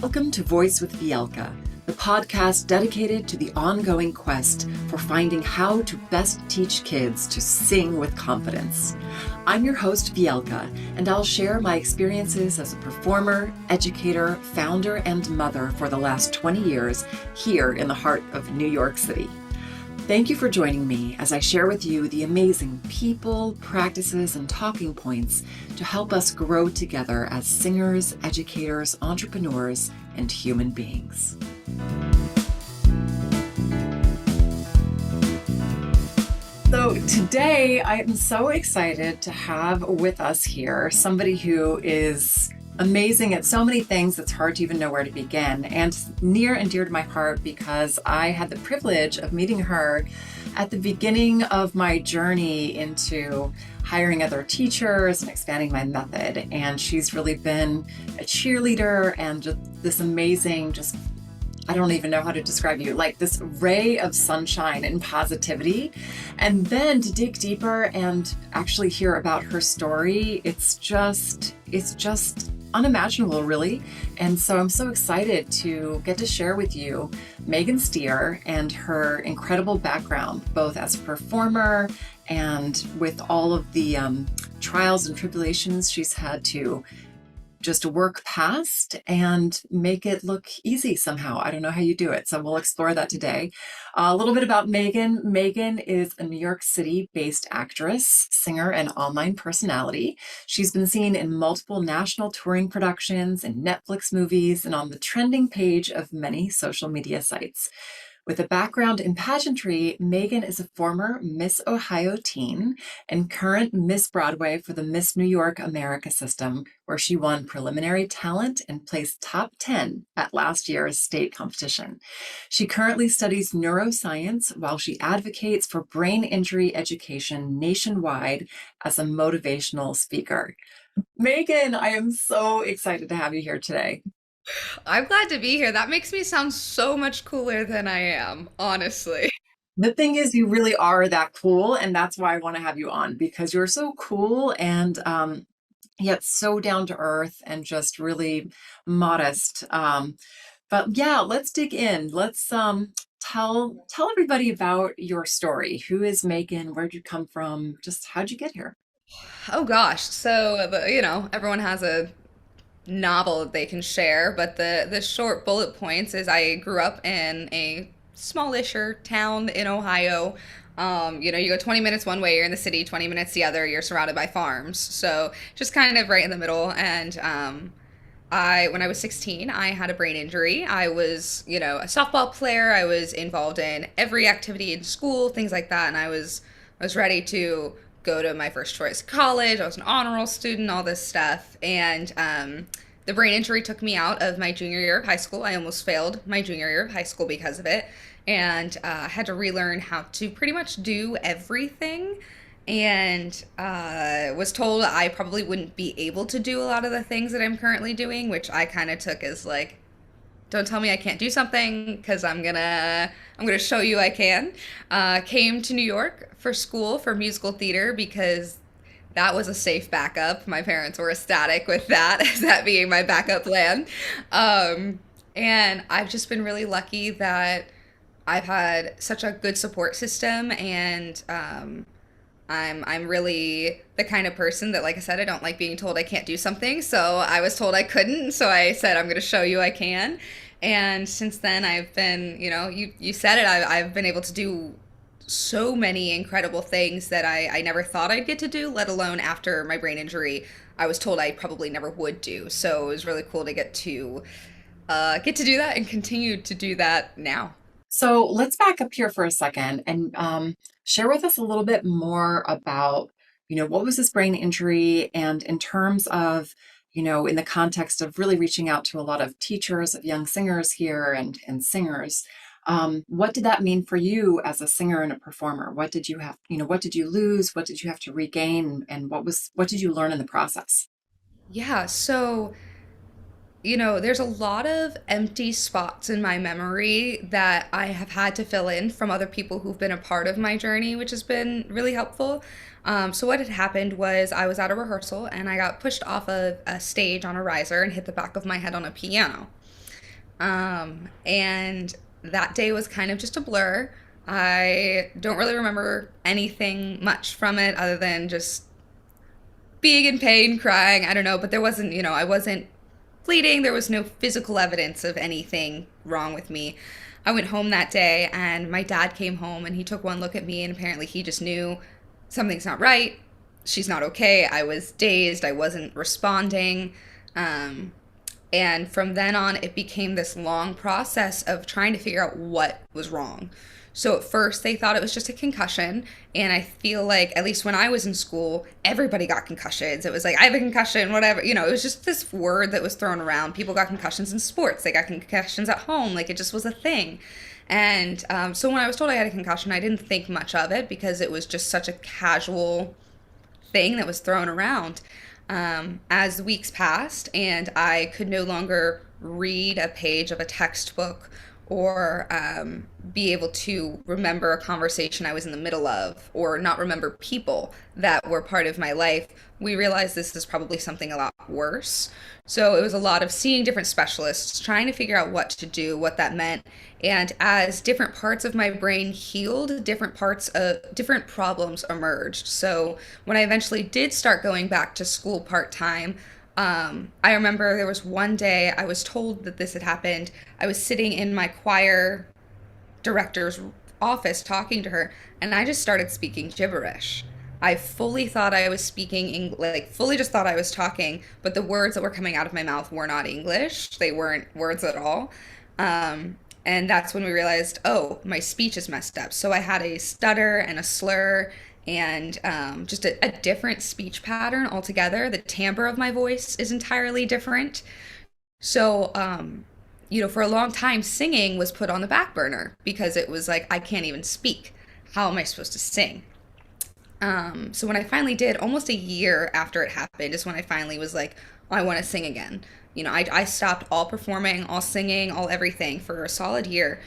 Welcome to Voice with Vielka, the podcast dedicated to the ongoing quest for finding how to best teach kids to sing with confidence. I'm your host, Vielka, and I'll share my experiences as a performer, educator, founder, and mother for the last 20 years here in the heart of New York City. Thank you for joining me as I share with you the amazing people, practices, and talking points to help us grow together as singers, educators, entrepreneurs, and human beings. So today I am so excited to have with us here somebody who is amazing at so many things it's hard to even know where to begin, and near and dear to my heart because I had the privilege of meeting her at the beginning of my journey into hiring other teachers and expanding my method. And she's really been a cheerleader and just this amazing, I don't even know how to describe you, like this ray of sunshine and positivity. And then to dig deeper and actually hear about her story, it's just unimaginable, really. And so I'm so excited to get to share with you Megan Stier and her incredible background, both as a performer and with all of the trials and tribulations she's had to just work past and make it look easy somehow. I don't know how you do it, so we'll explore that today. A little bit about Megan. Megan is a New York City-based actress, singer, and online personality. She's been seen in multiple national touring productions and Netflix movies and on the trending page of many social media sites. With a background in pageantry, Megan is a former Miss Ohio teen and current Miss Broadway for the Miss New York America system, where she won preliminary talent and placed top 10 at last year's state competition. She currently studies neuroscience while she advocates for brain injury education nationwide as a motivational speaker. Megan, I am so excited to have you here today. I'm glad to be here. That makes me sound so much cooler than I am, honestly. The thing is, you really are that cool, and that's why I want to have you on, because you're so cool and yet so down to earth and just really modest. But yeah, let's dig in. Let's tell everybody about your story. Who is Megan? Where'd you come from? Just how'd you get here? Oh gosh. So, everyone has a novel that they can share, but the short bullet points is I grew up in a smallisher town in Ohio. You go 20 minutes one way, you're in the city, 20 minutes the other, you're surrounded by farms. So, just kind of right in the middle. And when I was 16, I had a brain injury. I was, a softball player. I was involved in every activity in school, things like that, and I was ready to go to my first choice college. I was an honor roll student, all this stuff, and the brain injury took me out of my junior year of high school. I almost failed my junior year of high school because of it, and had to relearn how to pretty much do everything, and was told I probably wouldn't be able to do a lot of the things that I'm currently doing, which I kind of took as like, don't tell me I can't do something because I'm gonna show you I can. Came to New York for school for musical theater because that was a safe backup. My parents were ecstatic with that, as that being my backup plan. And I've just been really lucky that I've had such a good support system, and I'm really the kind of person that, like I said, I don't like being told I can't do something. So I was told I couldn't, so I said I'm going to show you I can. And since then, I've been, you said it, I've been able to do so many incredible things that I never thought I'd get to do, let alone after my brain injury, I was told I probably never would do. So it was really cool to get to do that and continue to do that now. So let's back up here for a second and share with us a little bit more about, what was this brain injury? And in terms of, in the context of really reaching out to a lot of teachers of young singers here and singers, what did that mean for you as a singer and a performer? What did you have, what did you lose? What did you have to regain? And what did you learn in the process? Yeah, so there's a lot of empty spots in my memory that I have had to fill in from other people who've been a part of my journey, which has been really helpful. So, what had happened was I was at a rehearsal and I got pushed off of a stage on a riser and hit the back of my head on a piano. And that day was kind of just a blur. I don't really remember anything much from it other than just being in pain, crying. I don't know, but there wasn't, I wasn't bleeding. There was no physical evidence of anything wrong with me. I went home that day and my dad came home and he took one look at me and apparently he just knew something's not right. She's not okay. I was dazed. I wasn't responding. Um, and from then on, it became this long process of trying to figure out what was wrong. So at first, they thought it was just a concussion. And I feel like, at least when I was in school, everybody got concussions. It was like, I have a concussion, whatever. It was just this word that was thrown around. People got concussions in sports, they got concussions at home. Like, it just was a thing. And so when I was told I had a concussion, I didn't think much of it because it was just such a casual thing that was thrown around. As the weeks passed and I could no longer read a page of a textbook or be able to remember a conversation I was in the middle of or not remember people that were part of my life, we realized this is probably something a lot worse. So it was a lot of seeing different specialists, trying to figure out what to do, what that meant. And as different parts of my brain healed, different problems emerged. So when I eventually did start going back to school part time, I remember there was one day I was told that this had happened. I was sitting in my choir director's office talking to her, and I just started speaking gibberish. I fully thought I was fully just thought I was talking, but the words that were coming out of my mouth were not English. They weren't words at all. And that's when we realized, oh, my speech is messed up. So I had a stutter and a slur and just a different speech pattern altogether. The timbre of my voice is entirely different. So, for a long time, singing was put on the back burner because it was like, I can't even speak. How am I supposed to sing? So when I finally did, almost a year after it happened, is when I finally was like, oh, I want to sing again. I stopped all performing, all singing, all everything for a solid year.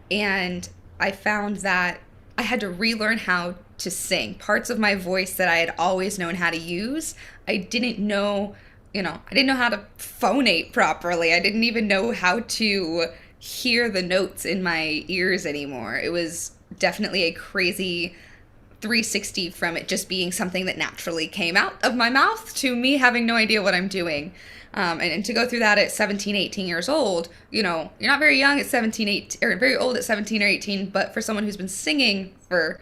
And I found that I had to relearn how to sing. Parts of my voice that I had always known how to use, I didn't know, I didn't know how to phonate properly. I didn't even know how to hear the notes in my ears anymore. It was definitely a crazy 360 from it just being something that naturally came out of my mouth to me having no idea what I'm doing. And to go through that at 17, 18 years old, you're not very young at 17, 18, or very old at 17 or 18, but for someone who's been singing for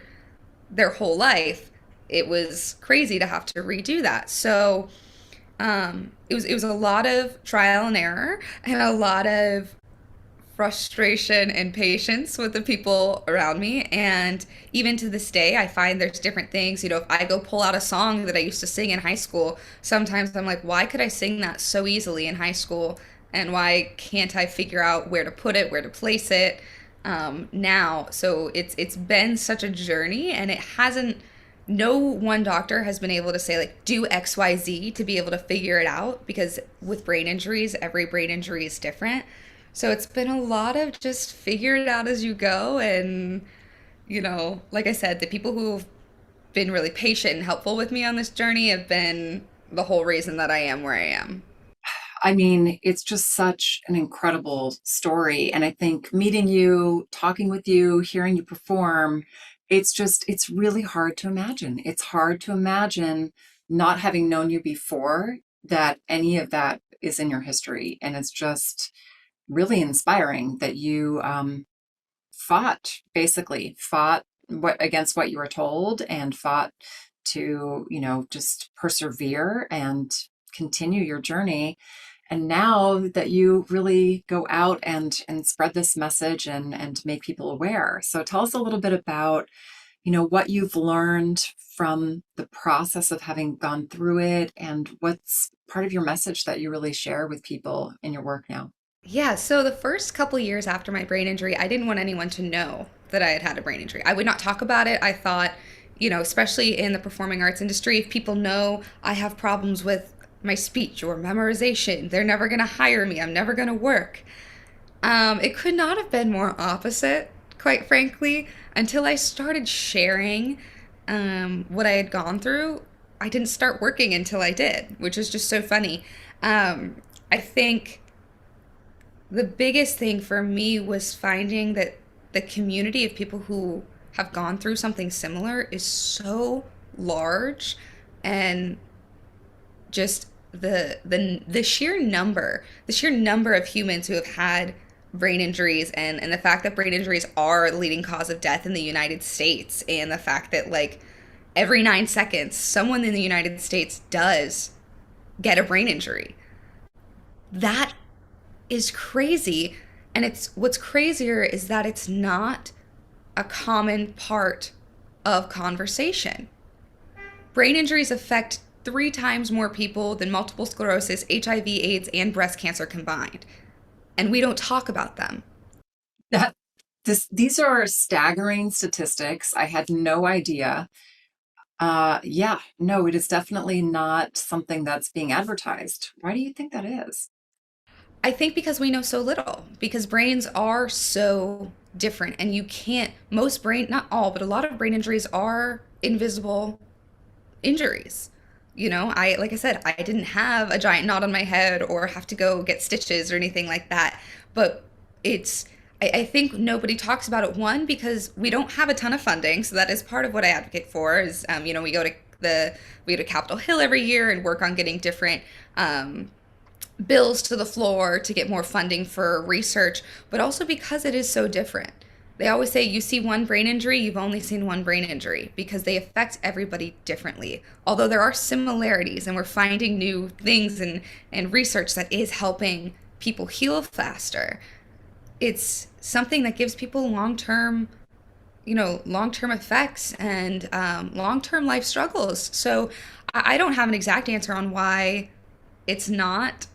their whole life, it was crazy to have to redo that. So it was a lot of trial and error and a lot of frustration and patience with the people around me. And even to this day, I find there's different things. If I go pull out a song that I used to sing in high school, sometimes I'm like, why could I sing that so easily in high school? And why can't I figure out where to put it, where to place it now? So it's been such a journey, and it hasn't. No one doctor has been able to say like do XYZ to be able to figure it out because with brain injuries, every brain injury is different. So it's been a lot of just figure it out as you go. And, like I said, the people who've been really patient and helpful with me on this journey have been the whole reason that I am where I am. I mean, it's just such an incredible story. And I think meeting you, talking with you, hearing you perform, it's really hard to imagine. It's hard to imagine not having known you before that any of that is in your history. And it's just really inspiring that you fought against what you were told and fought to, just persevere and continue your journey. And now that you really go out and spread this message and make people aware. So tell us a little bit about, what you've learned from the process of having gone through it and what's part of your message that you really share with people in your work now. Yeah, so the first couple years after my brain injury, I didn't want anyone to know that I had had a brain injury. I would not talk about it. I thought, especially in the performing arts industry, if people know I have problems with my speech or memorization, they're never going to hire me. I'm never going to work. It could not have been more opposite, quite frankly, until I started sharing what I had gone through. I didn't start working until I did, which is just so funny. I think The biggest thing for me was finding that the community of people who have gone through something similar is so large, and just the sheer number of humans who have had brain injuries, and the fact that brain injuries are the leading cause of death in the United States, and the fact that like every 9 seconds someone in the United States does get a brain injury. That is crazy. And it's what's crazier is that it's not a common part of conversation. Brain injuries affect 3 times more people than multiple sclerosis, HIV, AIDS, and breast cancer combined. And we don't talk about them. That these are staggering statistics. I had no idea. Yeah, no, it is definitely not something that's being advertised. Why do you think that is? I think because we know so little, because brains are so different, and you can't, most brain, not all, but a lot of brain injuries are invisible injuries. Like I said, I didn't have a giant knot on my head or have to go get stitches or anything like that. But it's, I think nobody talks about it. One, because we don't have a ton of funding. So that is part of what I advocate for is, we go to Capitol Hill every year and work on getting different, bills to the floor to get more funding for research, but also because it is so different. They always say you see one brain injury, you've only seen one brain injury because they affect everybody differently. Although there are similarities, and we're finding new things and research that is helping people heal faster. It's something that gives people long term effects and long term life struggles. So I don't have an exact answer on why it's not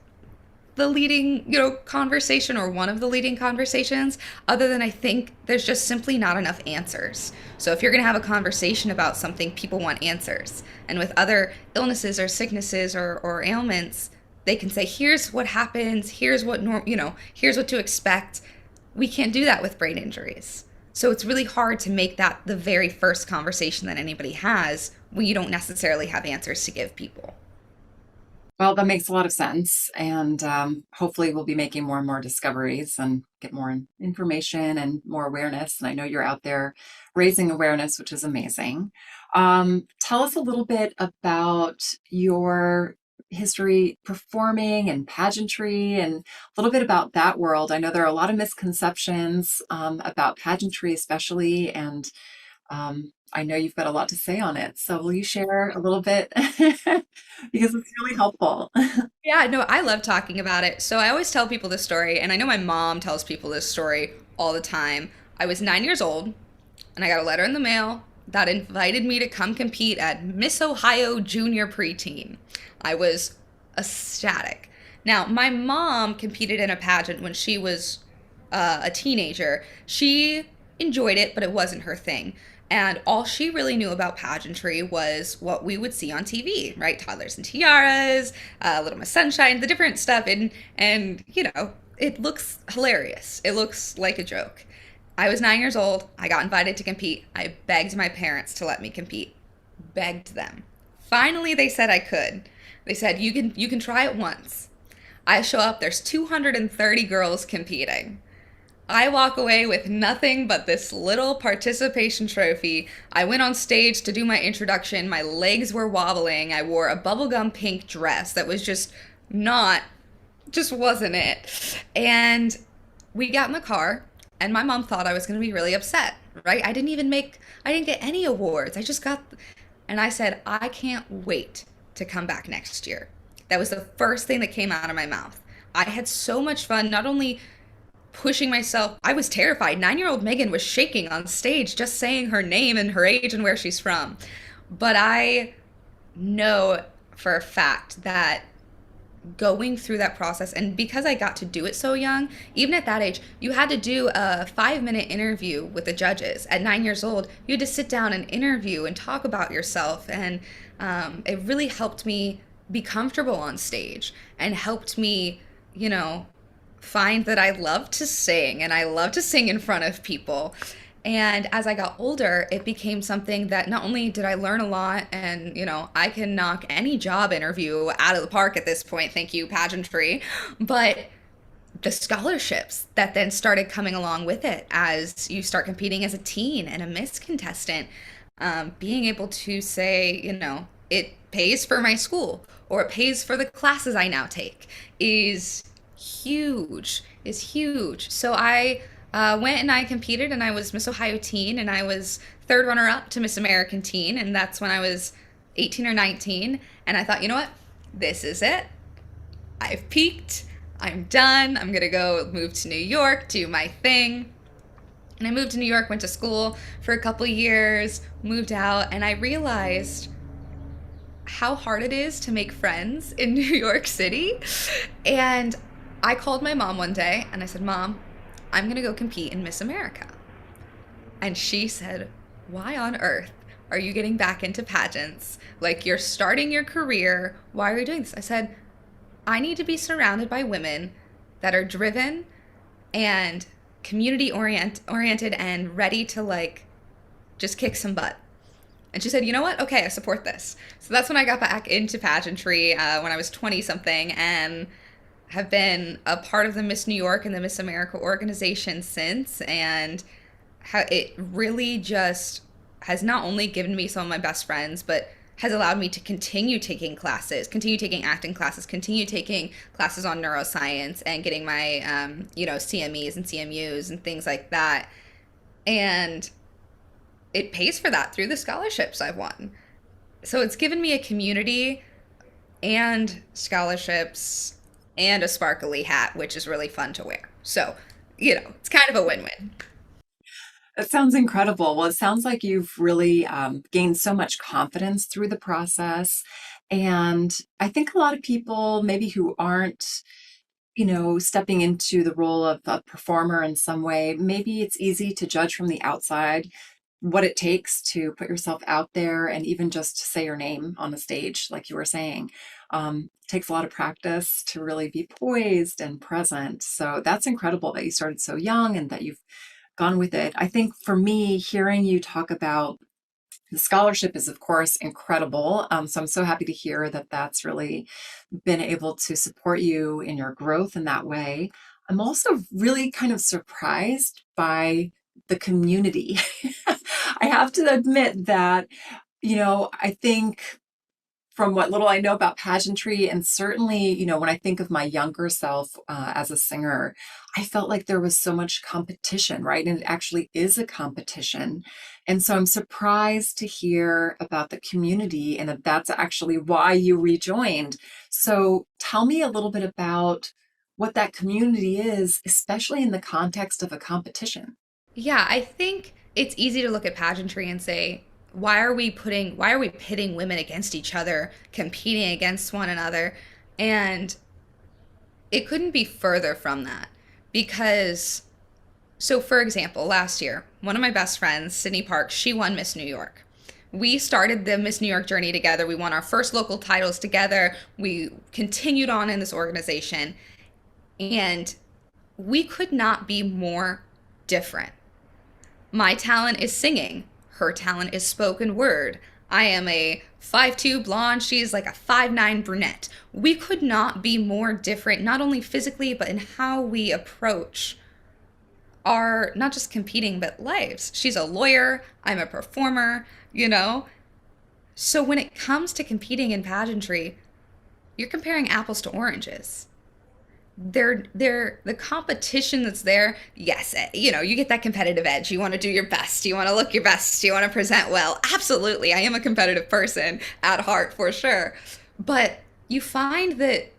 the leading, conversation or one of the leading conversations, other than I think there's just simply not enough answers. So if you're going to have a conversation about something, people want answers. And with other illnesses or sicknesses or ailments, they can say, here's what happens, here's what to expect. We can't do that with brain injuries. So it's really hard to make that the very first conversation that anybody has when you don't necessarily have answers to give people. Well, that makes a lot of sense. And hopefully, we'll be making more and more discoveries and get more information and more awareness. And I know you're out there raising awareness, which is amazing. Tell us a little bit about your history performing and pageantry and a little bit about that world. I know there are a lot of misconceptions about pageantry, especially. And I know you've got a lot to say on it. So will you share a little bit? Because it's really helpful. Yeah, no, I love talking about it. So I always tell people this story, and I know my mom tells people this story all the time. I was 9 years old, and I got a letter in the mail that invited me to come compete at Miss Ohio Junior Preteen. I was ecstatic. Now, my mom competed in a pageant when she was a teenager. She enjoyed it, but it wasn't her thing. And all she really knew about pageantry was what we would see on TV, right? Toddlers and tiaras, Little Miss Sunshine, the different stuff, and it looks hilarious. It looks like a joke. I was 9 years old. I got invited to compete. I begged my parents to let me compete. Begged them. Finally, they said I could. They said you can try it once. I show up. There's 230 girls competing. I walk away with nothing but this little participation trophy. I went on stage to do my introduction. My legs were wobbling. I wore a bubblegum pink dress that was just wasn't it. And we got in the car, and my mom thought I was going to be really upset, right? I didn't get any awards. And I said, I can't wait to come back next year. That was the first thing that came out of my mouth. I had so much fun, not only pushing myself. I was terrified. 9-year-old Megan was shaking on stage just saying her name and her age and where she's from. But I know for a fact that going through that process, and because I got to do it so young, even at that age, you had to do a 5-minute interview with the judges. At 9 years old, you had to sit down and interview and talk about yourself. And it really helped me be comfortable on stage and helped me, find that I love to sing, and I love to sing in front of people. And as I got older, it became something that not only did I learn a lot, and I can knock any job interview out of the park at this point, thank you, pageantry, but the scholarships that then started coming along with it as you start competing as a teen and a Miss contestant. Being able to say, it pays for my school or it pays for the classes I now take is huge. So I went and I competed and I was Miss Ohio Teen and I was third runner up to Miss American Teen. And that's when I was 18 or 19. And I thought, you know what? This is it. I've peaked. I'm done. I'm going to go move to New York, do my thing. And I moved to New York, went to school for a couple years, moved out, and I realized how hard it is to make friends in New York City. And I called my mom one day and I said, Mom, I'm going to go compete in Miss America. And she said, why on earth are you getting back into pageants? Like, you're starting your career. Why are you doing this? I said, I need to be surrounded by women that are driven and oriented and ready to like just kick some butt. And she said, you know what? Okay, I support this. So that's when I got back into pageantry when I was 20 something and have been a part of the Miss New York and the Miss America organization since. And how it really just has not only given me some of my best friends, but has allowed me to continue taking classes, continue taking acting classes, continue taking classes on neuroscience and getting my, CMEs and CMUs and things like that. And it pays for that through the scholarships I've won. So it's given me a community and scholarships and a sparkly hat, which is really fun to wear. So, it's kind of a win-win. That sounds incredible. Well, it sounds like you've really gained so much confidence through the process. And I think a lot of people, maybe who aren't, stepping into the role of a performer in some way, maybe it's easy to judge from the outside what it takes to put yourself out there and even just to say your name on the stage, like you were saying. It takes a lot of practice to really be poised and present. So that's incredible that you started so young and that you've gone with it. I think for me, hearing you talk about the scholarship is, of course, incredible. So I'm so happy to hear that that's really been able to support you in your growth in that way. I'm also really kind of surprised by the community. I have to admit that, I think from what little I know about pageantry, and certainly, when I think of my younger self as a singer, I felt like there was so much competition, right? And it actually is a competition. And so I'm surprised to hear about the community and that that's actually why you rejoined. So tell me a little bit about what that community is, especially in the context of a competition. Yeah, I think it's easy to look at pageantry and say, why are we pitting women against each other, competing against one another? And it couldn't be further from that. Because, so for example, last year, one of my best friends, Sydney Park, she won Miss New York. We started the Miss New York journey together. We won our first local titles together. We continued on in this organization. And we could not be more different. My talent is singing. Her talent is spoken word. I am a 5'2" blonde. She's like a 5'9" brunette. We could not be more different, not only physically, but in how we approach our, not just competing, but lives. She's a lawyer. I'm a performer, So when it comes to competing in pageantry, you're comparing apples to oranges. They're the competition that's there. Yes, you get that competitive edge. You want to do your best. You want to look your best. You want to present well. Absolutely. I am a competitive person at heart for sure. But you find that,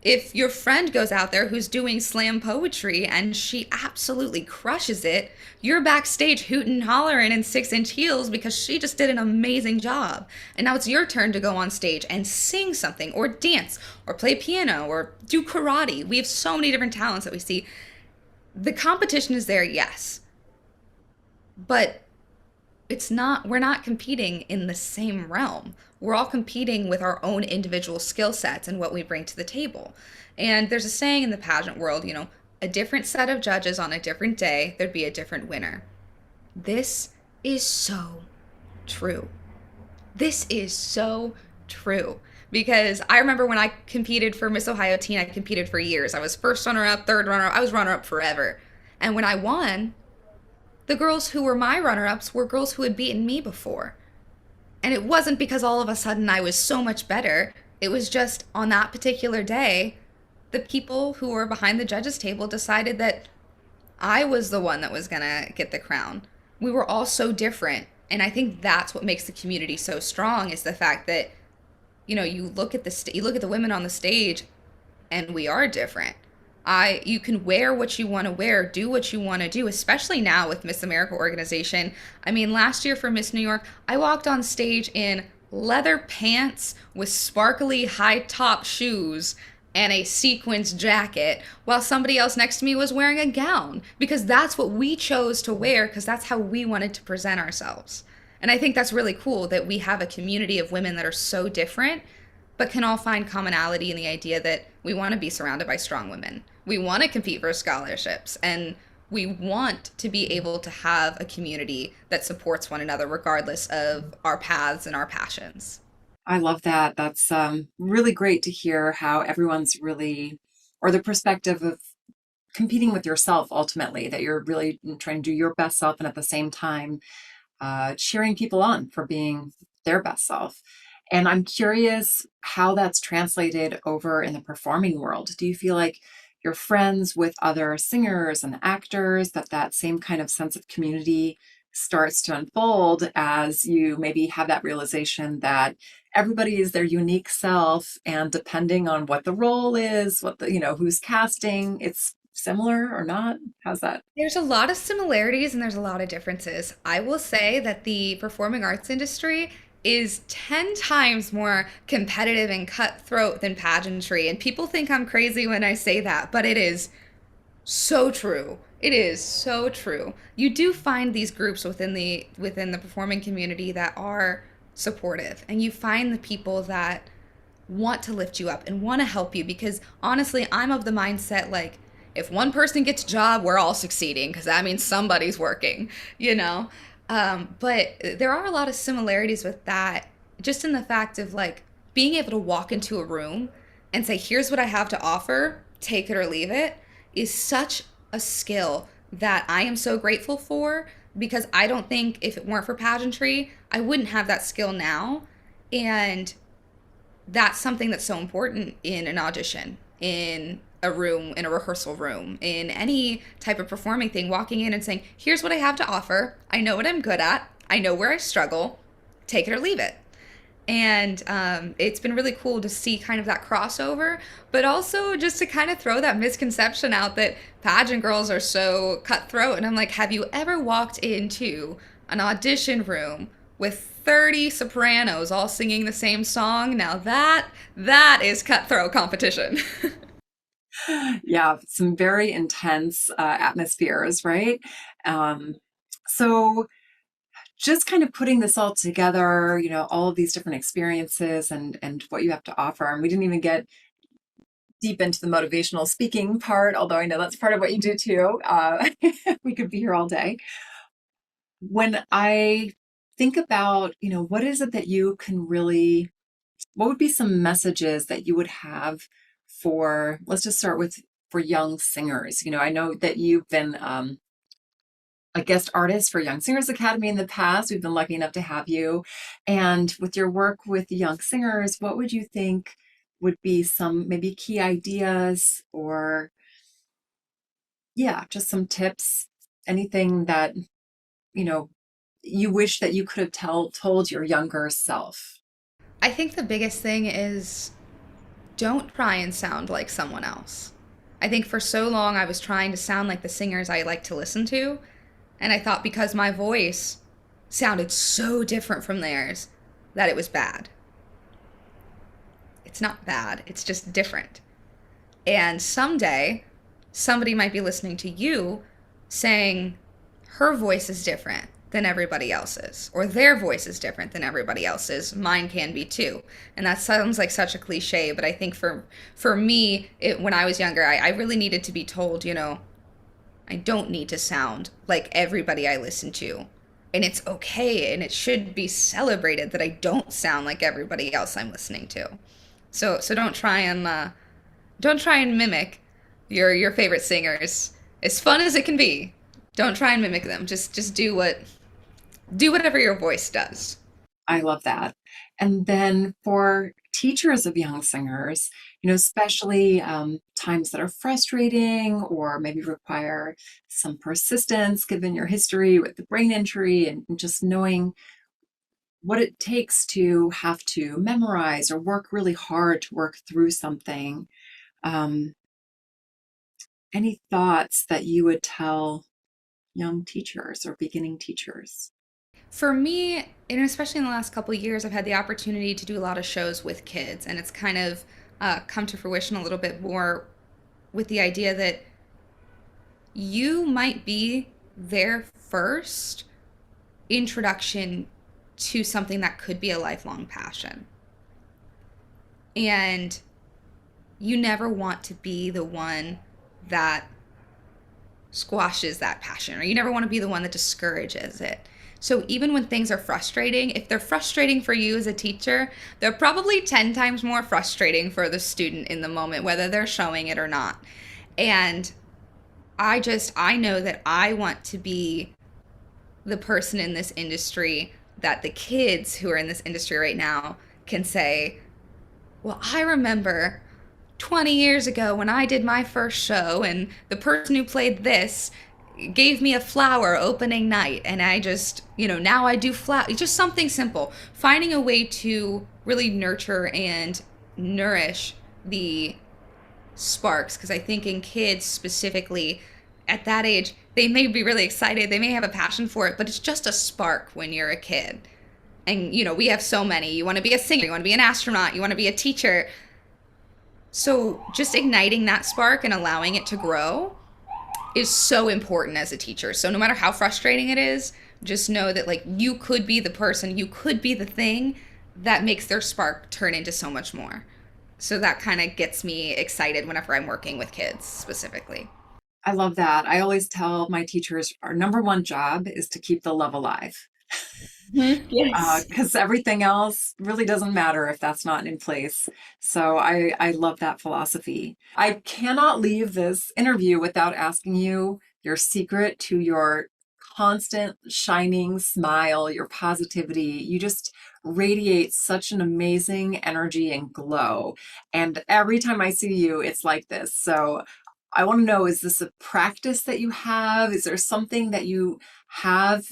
if your friend goes out there who's doing slam poetry and she absolutely crushes it, you're backstage hooting and hollering in 6-inch heels because she just did an amazing job. And now it's your turn to go on stage and sing something or dance or play piano or do karate. We have so many different talents that we see. The competition is there, yes. But we're not competing in the same realm. We're all competing with our own individual skill sets and what we bring to the table. And there's a saying in the pageant world, a different set of judges on a different day, there'd be a different winner. This is so true. This is so true because I remember when I competed for Miss Ohio Teen, I competed for years. I was first runner up, third runner up, I was runner up forever. And when I won, the girls who were my runner ups were girls who had beaten me before. And it wasn't because all of a sudden I was so much better. It was just on that particular day, the people who were behind the judges' table decided that I was the one that was going to get the crown. We were all so different. And I think that's what makes the community so strong is the fact that, you look at you look at the women on the stage and we are different. You can wear what you want to wear, do what you want to do, especially now with Miss America organization. I mean, last year for Miss New York, I walked on stage in leather pants with sparkly high top shoes and a sequins jacket while somebody else next to me was wearing a gown because that's what we chose to wear because that's how we wanted to present ourselves. And I think that's really cool that we have a community of women that are so different but can all find commonality in the idea that we want to be surrounded by strong women. We want to compete for scholarships, and we want to be able to have a community that supports one another regardless of our paths and our passions. I love that. That's really great to hear how everyone's really, or the perspective of competing with yourself ultimately, that you're really trying to do your best self and at the same time cheering people on for being their best self. And I'm curious how that's translated over in the performing world. Do you feel like you're friends with other singers and actors, that same kind of sense of community starts to unfold as you maybe have that realization that everybody is their unique self, and depending on what the role is, what the, who's casting, it's similar or not? How's that? There's a lot of similarities and there's a lot of differences. I will say that the performing arts industry is 10 times more competitive and cutthroat than pageantry. And people think I'm crazy when I say that, but it is so true. It is so true. You do find these groups within the performing community that are supportive, and you find the people that want to lift you up and want to help you because honestly, I'm of the mindset like if one person gets a job, we're all succeeding because that means somebody's working. But there are a lot of similarities with that, just in the fact of like being able to walk into a room and say, here's what I have to offer, take it or leave it, is such a skill that I am so grateful for because I don't think if it weren't for pageantry, I wouldn't have that skill now. And that's something that's so important in an audition, in a room, in a rehearsal room, in any type of performing thing, walking in and saying, here's what I have to offer. I know what I'm good at. I know where I struggle. Take it or leave it. And it's been really cool to see kind of that crossover, but also just to kind of throw that misconception out that pageant girls are so cutthroat. And I'm like, have you ever walked into an audition room with 30 sopranos all singing the same song? Now that is cutthroat competition. Yeah, some very intense atmospheres, right? So just kind of putting this all together, all of these different experiences and what you have to offer. And we didn't even get deep into the motivational speaking part, although I know that's part of what you do too. We could be here all day. When I think about, what is it that you can really, what would be some messages that you would have for, let's just start with for young singers. I know that you've been a guest artist for Young Singers Academy in the past. We've been lucky enough to have you. And with your work with young singers, what would you think would be some maybe key ideas or, yeah, just some tips, anything that, you wish that you could have told your younger self? I think the biggest thing is don't try and sound like someone else. I think for so long I was trying to sound like the singers I like to listen to. And I thought because my voice sounded so different from theirs that it was bad. It's not bad, it's just different. And someday, somebody might be listening to you saying, her voice is different than everybody else's, or their voice is different than everybody else's. Mine can be too. And that sounds like such a cliche, but I think for me, when I was younger, I really needed to be told, I don't need to sound like everybody I listen to. And it's okay, and it should be celebrated that I don't sound like everybody else I'm listening to. So don't try and mimic your favorite singers. As fun as it can be, don't try and mimic them. Just do whatever your voice does. I love that. And then for teachers of young singers, especially times that are frustrating or maybe require some persistence given your history with the brain injury and just knowing what it takes to have to memorize or work really hard to work through something. Um, any thoughts that you would tell young teachers or beginning teachers? For me, and especially in the last couple of years, I've had the opportunity to do a lot of shows with kids, and it's kind of come to fruition a little bit more with the idea that you might be their first introduction to something that could be a lifelong passion. And you never want to be the one that squashes that passion, or you never want to be the one that discourages it. So even when things are frustrating, if they're frustrating for you as a teacher, they're probably 10 times more frustrating for the student in the moment, whether they're showing it or not. And I know that I want to be the person in this industry that the kids who are in this industry right now can say, well, I remember 20 years ago when I did my first show, and the person who played this gave me a flower opening night, and I just, now I do flower. Just something simple. Finding a way to really nurture and nourish the sparks, because I think in kids specifically at that age, they may be really excited, they may have a passion for it, but it's just a spark when you're a kid. And we have so many. You want to be a singer, you want to be an astronaut, you want to be a teacher. So just igniting that spark and allowing it to grow is so important as a teacher. So no matter how frustrating it is, just know that like you could be the person, you could be the thing that makes their spark turn into so much more. So that kind of gets me excited whenever I'm working with kids specifically. I love that. I always tell my teachers our number one job is to keep the love alive. Yes. Because everything else really doesn't matter if that's not in place. So I love that philosophy. I cannot leave this interview without asking you your secret to your constant shining smile, your positivity. You just radiate such an amazing energy and glow. And every time I see you, it's like this. So I want to know, is this a practice that you have? Is there something that you have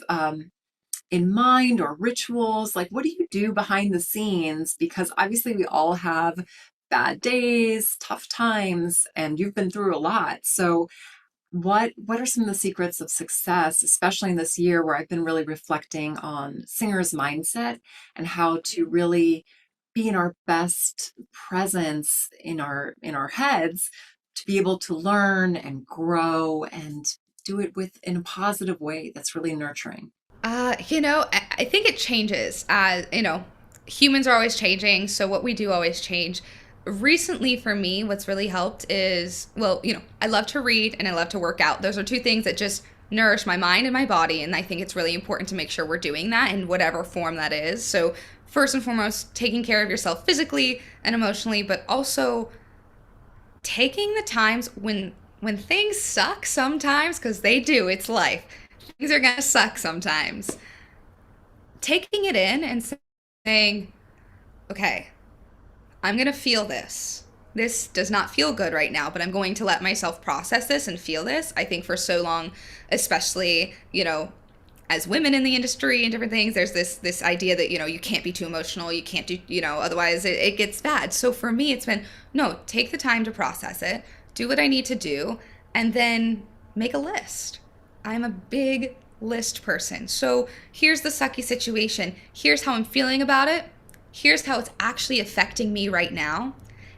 in mind or rituals? Like, what do you do behind the scenes? Because obviously we all have bad days, tough times, and you've been through a lot. So what are some of the secrets of success, especially in this year where I've been really reflecting on singers' mindset and how to really be in our best presence in our heads to be able to learn and grow and do it in a positive way that's really nurturing. I think it changes. Humans are always changing, so what we do always change. Recently, for me, what's really helped is, well, I love to read and I love to work out. Those are two things that just nourish my mind and my body, and I think it's really important to make sure we're doing that in whatever form that is. So, first and foremost, taking care of yourself physically and emotionally, but also taking the times when things suck sometimes, because they do, it's life. Things are gonna suck sometimes. Taking it in and saying, okay, I'm gonna feel this. This does not feel good right now, but I'm going to let myself process this and feel this. I think for so long, especially, as women in the industry and different things, there's this idea that, you can't be too emotional, you can't do, otherwise it gets bad. So for me, it's been, no, take the time to process it, do what I need to do, and then make a list. I'm a big list person. So here's the sucky situation. Here's how I'm feeling about it. Here's how it's actually affecting me right now.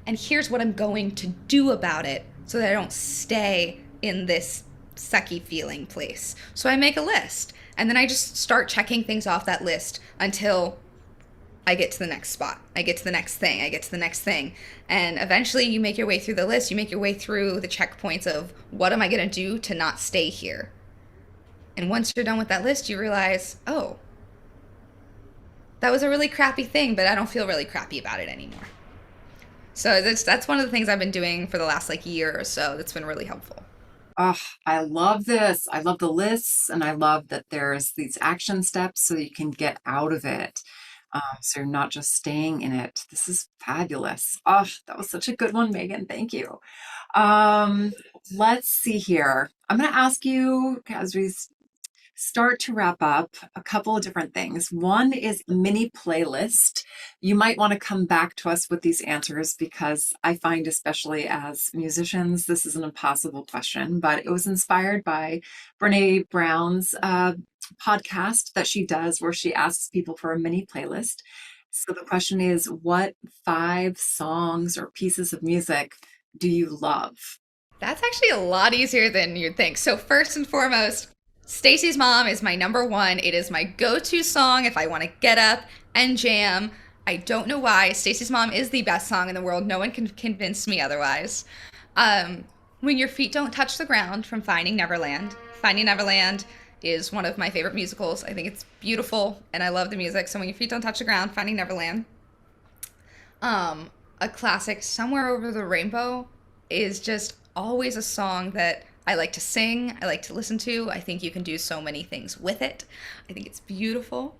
And here's what I'm going to do about it so that I don't stay in this sucky feeling place. So I make a list, and then I just start checking things off that list until I get to the next spot. I get to the next thing. I get to the next thing. And eventually you make your way through the list. You make your way through the checkpoints of what am I going to do to not stay here? And once you're done with that list, you realize, oh, that was a really crappy thing, but I don't feel really crappy about it anymore. So that's one of the things I've been doing for the last like year or so. That's been really helpful. Oh, I love this. I love the lists, and I love that there's these action steps so you can get out of it. So you're not just staying in it. This is fabulous. Oh, that was such a good one, Megan. Thank you. Um, let's see here. I'm going to ask you as we start to wrap up a couple of different things. One is a mini playlist. You might want to come back to us with these answers because I find, especially as musicians, this is an impossible question, but it was inspired by Brene Brown's podcast that she does where she asks people for a mini playlist. So the question is, what 5 songs or pieces of music do you love? That's actually a lot easier than you'd think. So first and foremost, Stacy's Mom is my number one. It is my go-to song if I want to get up and jam. I don't know why. Stacy's Mom is the best song in the world. No one can convince me otherwise. When Your Feet Don't Touch the Ground from Finding Neverland. Finding Neverland is one of my favorite musicals. I think it's beautiful and I love the music. So When Your Feet Don't Touch the Ground, Finding Neverland. A classic, Somewhere Over the Rainbow, is just always a song that I like to sing, I like to listen to. I think you can do so many things with it. I think it's beautiful.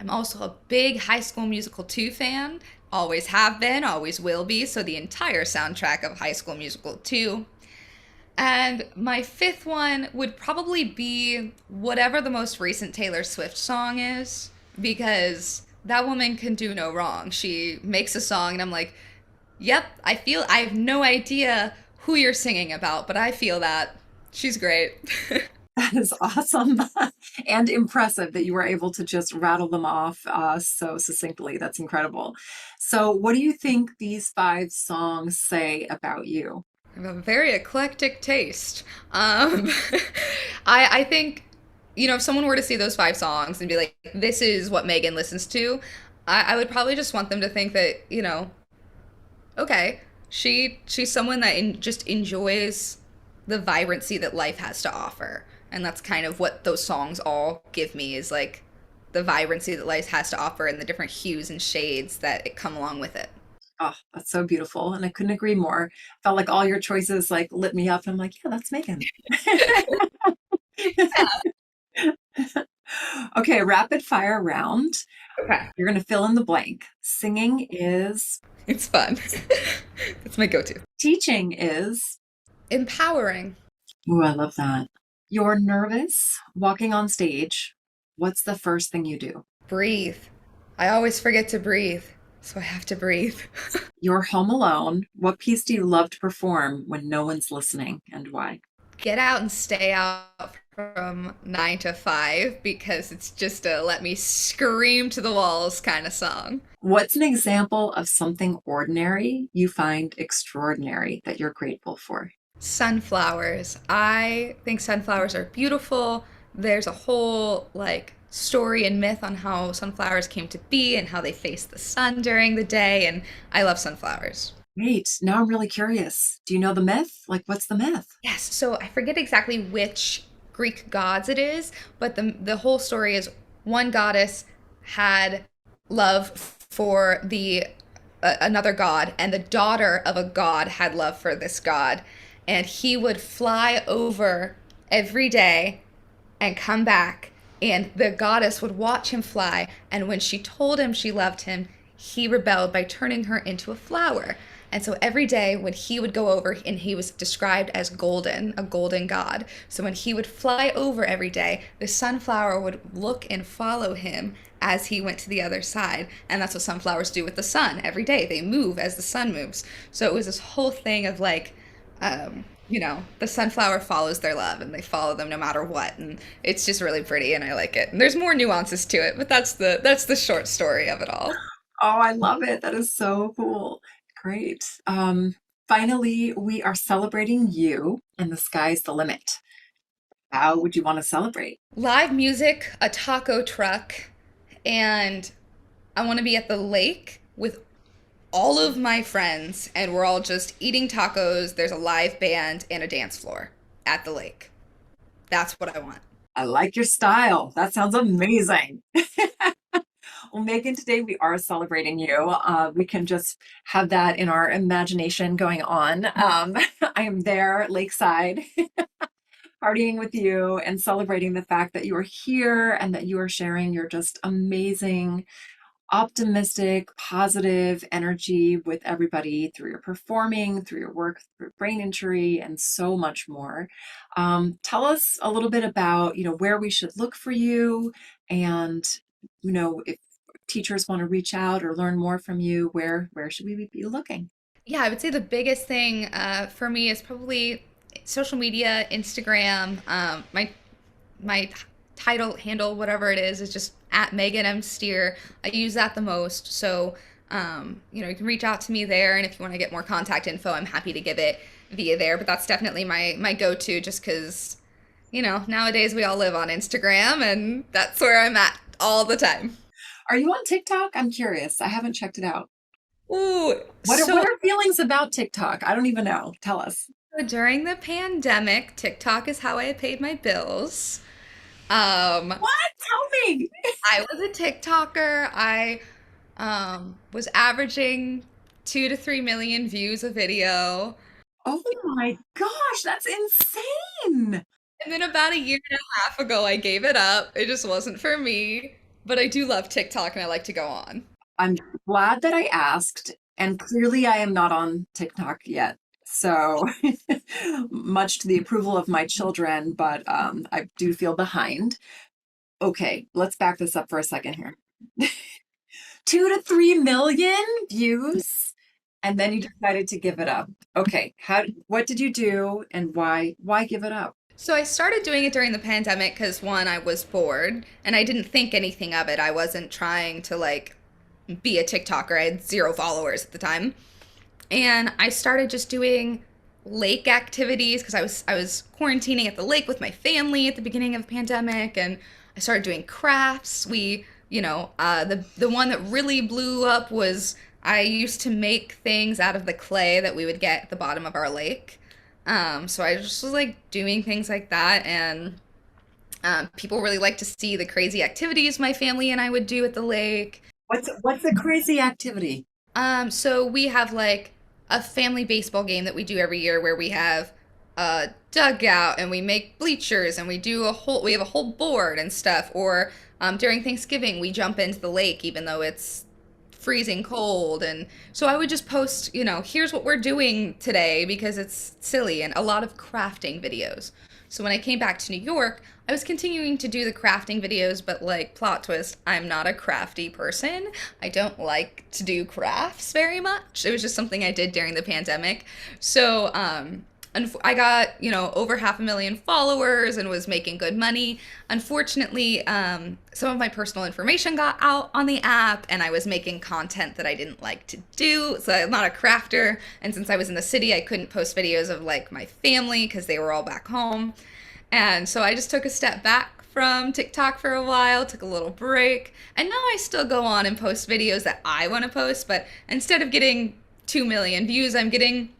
I'm also a big High School Musical 2 fan. Always have been, always will be. So the entire soundtrack of High School Musical 2. And my fifth one would probably be whatever the most recent Taylor Swift song is, because that woman can do no wrong. She makes a song, and I'm like, yep, I have no idea who you're singing about, but I feel that. She's great. That is awesome and impressive that you were able to just rattle them off so succinctly. That's incredible. So, what do you think these 5 songs say about you? I have a very eclectic taste. I think, if someone were to see those 5 songs and be like, this is what Megan listens to, I would probably just want them to think that, okay, she's someone that just enjoys the vibrancy that life has to offer. And that's kind of what those songs all give me, is like the vibrancy that life has to offer and the different hues and shades that it come along with it. Oh, that's so beautiful. And I couldn't agree more. Felt like all your choices like lit me up. I'm like, yeah, that's Megan. Okay, rapid fire round. Okay. You're going to fill in the blank. Singing is, It's fun. It's my go-to. teaching is, Empowering. ooh, I love that. You're nervous walking on stage. What's the first thing you do? Breathe. I always forget to breathe, so I have to breathe. You're home alone. What piece do you love to perform when no one's listening and why? Get out and stay out from 9 to 5 because it's just a let me scream to the walls kind of song. What's an example of something ordinary you find extraordinary that you're grateful for? Sunflowers. I think sunflowers are beautiful. There's a whole like story and myth on how sunflowers came to be and how they face the sun during the day, and I love sunflowers. Great. Now I'm really curious. Do you know the myth? Like, what's the myth? Yes, so I forget exactly which Greek gods it is, but the whole story is one goddess had love for the another god, and the daughter of a god had love for this god, and he would fly over every day and come back, and the goddess would watch him fly, and when she told him she loved him, he rebelled by turning her into a flower. And so every day when he would go over, and he was described as golden, a golden god. So when he would fly over every day, the sunflower would look and follow him as he went to the other side. And that's what sunflowers do with the sun every day. They move as the sun moves. So it was this whole thing of like, the sunflower follows their love and they follow them no matter what. And it's just really pretty and I like it. And there's more nuances to it, but that's the short story of it all. Oh, I love it. That is so cool. Great. Finally, we are celebrating you, and the sky's the limit. How would you want to celebrate? Live music, a taco truck, and I want to be at the lake with all of my friends, and we're all just eating tacos. There's a live band and a dance floor at the lake. That's what I want. I like your style. That sounds amazing. Well, Megan, today we are celebrating you. We can just have that in our imagination going on. I am there lakeside partying with you and celebrating the fact that you are here and that you are sharing your just amazing, optimistic, positive energy with everybody through your performing, through your work, through brain injury, and so much more. Tell us a little bit about, where we should look for you, and, if teachers want to reach out or learn more from you, where should we be looking? Yeah, I would say the biggest thing for me is probably social media, Instagram. My title handle, whatever it is just at Megan M. Stier. I use that the most. So, you can reach out to me there. And if you want to get more contact info, I'm happy to give it via there. But that's definitely my go-to just because, nowadays we all live on Instagram and that's where I'm at all the time. Are you on TikTok? I'm curious. I haven't checked it out. Ooh, What are feelings about TikTok? I don't even know. Tell us. during the pandemic, TikTok is how I paid my bills. Um, What? Tell me. I was a TikToker. I was averaging 2 to 3 million views a video. Oh my gosh, that's insane. And then about a year and a half ago, I gave it up. It just wasn't for me. But I do love TikTok and I like to go on. I'm glad that I asked, and clearly I am not on TikTok yet. So much to the approval of my children, but I do feel behind. Okay, let's back this up for a second here. 2 to 3 million views, and then you decided to give it up. Okay, what did you do, and why give it up? So I started doing it during the pandemic because one, I was bored and I didn't think anything of it. I wasn't trying to be a TikToker. I had 0 followers at the time. And I started just doing lake activities because I was quarantining at the lake with my family at the beginning of the pandemic, and I started doing crafts. The one that really blew up was I used to make things out of the clay that we would get at the bottom of our lake. So I just was doing things like that, and people really like to see the crazy activities my family and I would do at the lake. What's a crazy activity? So we have a family baseball game that we do every year where we have a dugout and we make bleachers and we have a whole board and stuff. Or during Thanksgiving we jump into the lake even though it's freezing cold. And so I would just post, here's what we're doing today because it's silly, and a lot of crafting videos. So when I came back to New York, I was continuing to do the crafting videos, but plot twist, I'm not a crafty person. I don't like to do crafts very much. It was just something I did during the pandemic. So I got, over 500,000 followers and was making good money. Unfortunately, some of my personal information got out on the app and I was making content that I didn't like to do. So I'm not a crafter. And since I was in the city, I couldn't post videos of my family because they were all back home. And so I just took a step back from TikTok for a while, took a little break. And now I still go on and post videos that I want to post. But instead of getting 2 million views, I'm getting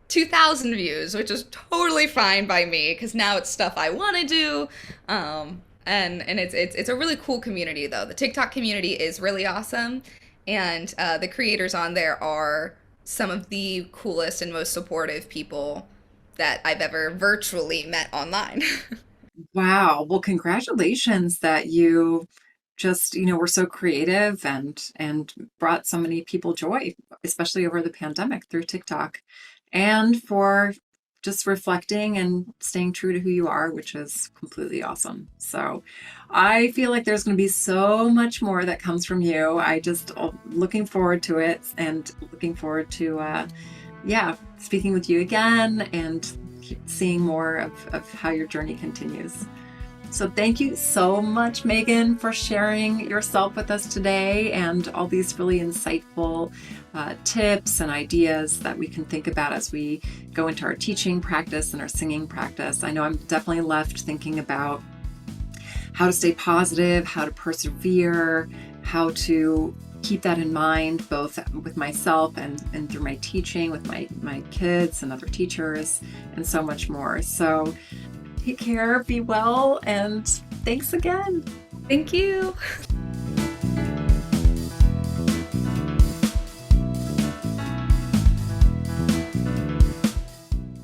2,000 views, which is totally fine by me because now it's stuff I want to do. And it's a really cool community though. The TikTok community is really awesome, and the creators on there are some of the coolest and most supportive people that I've ever virtually met online. Wow. Well, congratulations that you just, were so creative and brought so many people joy, especially over the pandemic through TikTok, and for just reflecting and staying true to who you are, which is completely awesome. So I feel like there's going to be so much more that comes from you. I just looking forward to it, and looking forward to, speaking with you again and seeing more of how your journey continues. So thank you so much, Megan, for sharing yourself with us today and all these really insightful tips and ideas that we can think about as we go into our teaching practice and our singing practice. I know I'm definitely left thinking about how to stay positive, how to persevere, how to keep that in mind, both with myself and through my teaching with my kids and other teachers and so much more. So take care, be well, and thanks again. Thank you.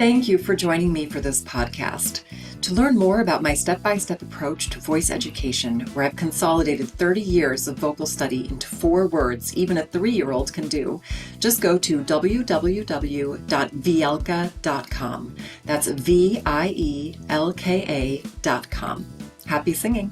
Thank you for joining me for this podcast. To learn more about my step-by-step approach to voice education, where I've consolidated 30 years of vocal study into 4 words even a 3-year-old can do, just go to www.vielka.com. That's Vielka.com. Happy singing.